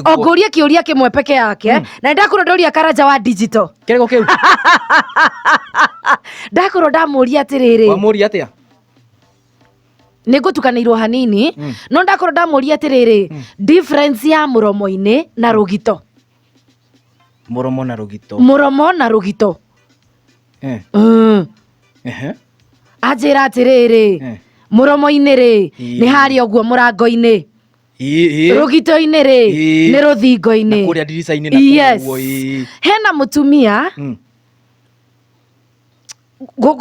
Onguria kiuria kimwe peke yake na ndakurondoria Karanja wa digital. Kirego kiu. Ndakorwo ndamuria atiriri. Wamuria atia? Nigutukanirwo hanini no ndakorwo ndamuria atiriri difference ya muromo-ini na rugito. Muromo na rugito. Muromo na rugito. Ajira atiriri muromo-ini ri ni hari oguo murango-ini. Rugito-ini ri ni ruthingo-ini. Na kuria dirica-ini na kuo. Hena mutumia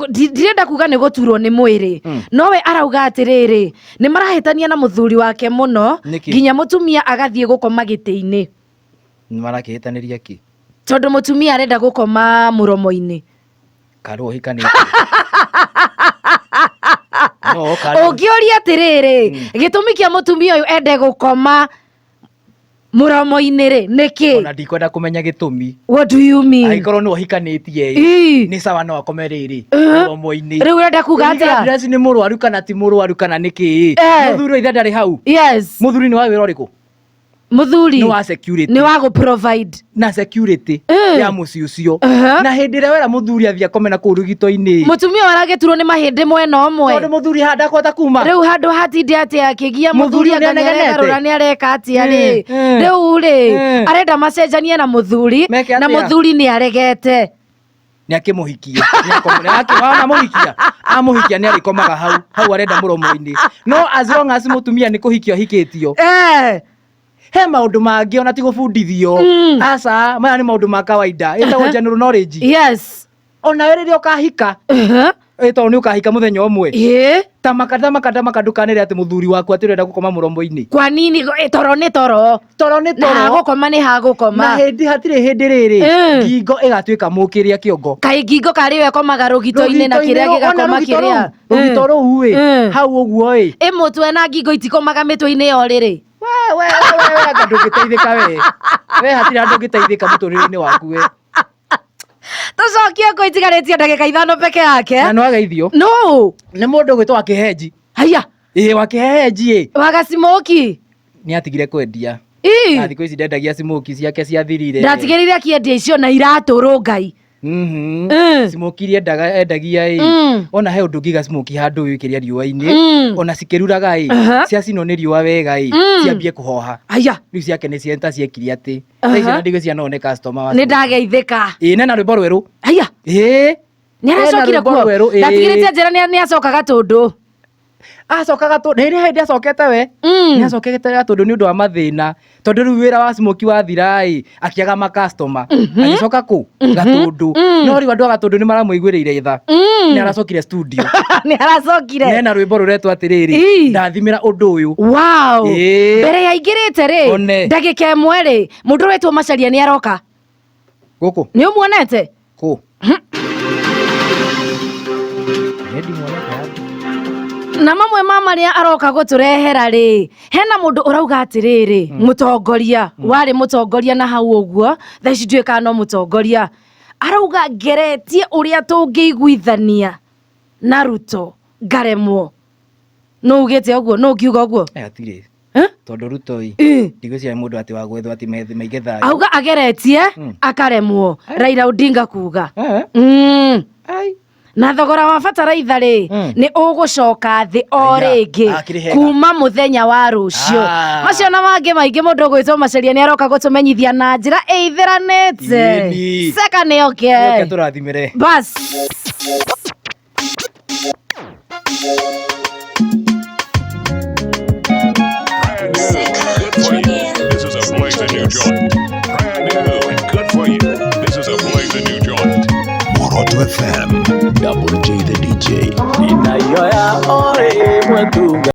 ndirenda kuga ni guturwo ni mwiri nowe arauga atiriri ni marahitania na muthuri wake muno nginya mutumia agathie gukoma giti-ini. Ni marakihitaniria ki? Tondu mutumia arenda gukoma muromo-ini. Karo hikani. Ungiuria atiriri gitumi kia mutumia uyu ende gukoma muromo-ini ri niki? Ona ndikwenda kumenya gitumi. What do you mean? Aikorwo no hikanitie ni sawa no akome riri muromo-ini. Riu urenda kuga atia? Dress ni murwaru kana ti murwaru kana niki? Muthuri itha ndari hau. Yes. Muthuri ni wa wira uriku? Muthuri ni wa security. Ni wa go provide na security ya muci ucio. Na hindi ire wera muthuri athia komena ku rugito-ini. Mutumia warageturwo ni mahindi mwena umwe. Tondu muthuri handa kwata kuma. Riu handu hatinde atia akigia muthuri angarura ni areka atia ri. Riu ri arenda macenjanie na muthuri na muthuri ni aregete. Ni akimuhikia. Ni akomona muhikia. Amuhikia ni arikomaga hau arenda muromo-ini. No as long as mutumia ni kuhikio hikitio. He maundu mangi ona ti gubundithio. Aca maya ni maundu ma kawaida. Itago general knowledge. Yes. Ona wewe rio kahika. Ito ni ukahika muthenya umwe. Ta makanda ndukanire ati muthuri waku atirenda gukoma muromo-ini. Kwa nini toro ni toro? Toro ni toro. Na gukoma ni ha gukoma. Na hindi hatire hindi riri ngingo igatuika mukiria kiongo. Kai ngingo kari we komaga rugito-ini na kiria gigakoma kiria. Rugito ruu hau uguo mutwe na ngingo itikomaga mitwe-ini yo riri. We ndungiteithika we hatire ndungiteithika muturire-ini waku we. Tucokie ko itigaretie ndagika 5 peke yake. Na no ageithio? No. Ni mundu gwitwo Wakihenji. Haya. Wa Kihenji Waga smoki. Ni atigire kwendia. Na thikũ ici ndendagia smoki ciake ciathirire. Ndatigirire akiendia icio na iratũrũ Ngai. Smoki iria endagia ona he undu ngiga smoki handu wikiria riũa-ini ona cikiruraga ciacinwo ni riũa wega ciambie kuhoha. Aya riu ciake ni cienta ciekire ati icio na ndigwe ciana one customer wa. Ni ndageithika. Nena rwimbo rweru. Aya ni aracokire kuo. Ndatigirite njira ni acokaga tundu. Acokaga tundu ni hindi acokete we. Ni acokete tundu ni undu wa mathina. Tondu riu wira wa smoki wathira akiaga ma customer. Agicoka ku gatundu. No riu andu a gatundu ni maramuiguireire tha. Ni aracokire studio. Ni aracokire. Nena rwimbo ruretwo atiriri ndathimira undu uyu. Wow. Mbere ya ingirite ri ndagika imwe ri mundu wetwo Macharia ni aroka. Guku. Ni umuonete? Ku. Na mamwe mamaria aroka guturehera ri hena mundu urauga atiriri mutongoria wari mutongoria na hau uguo thaici nduika no mutongoria arauga ngeretie uria tungiguithania na Ruto ngaremwo. No ugite uguo no ngiuga uguo atire tondu Ruto ndigwiciria mundu ati wa gwethwo ati maige thayo. Auga ageretie akaremwo Raila Odinga kuga na thogora wa bataraitha ri ni ugucoka thi o ringi kuma muthenya wa rucio. Macio na mangi maingi mundu gwitwo Macharia ni aroka gutumenyithia na njira ithiranite. Seka ni okay. Turathimire bas. This is a blazing new joint. Brand new and good for you. This is a blazing new joint. Moroto FM. Double J the DJ. Inayoya ore mwetu.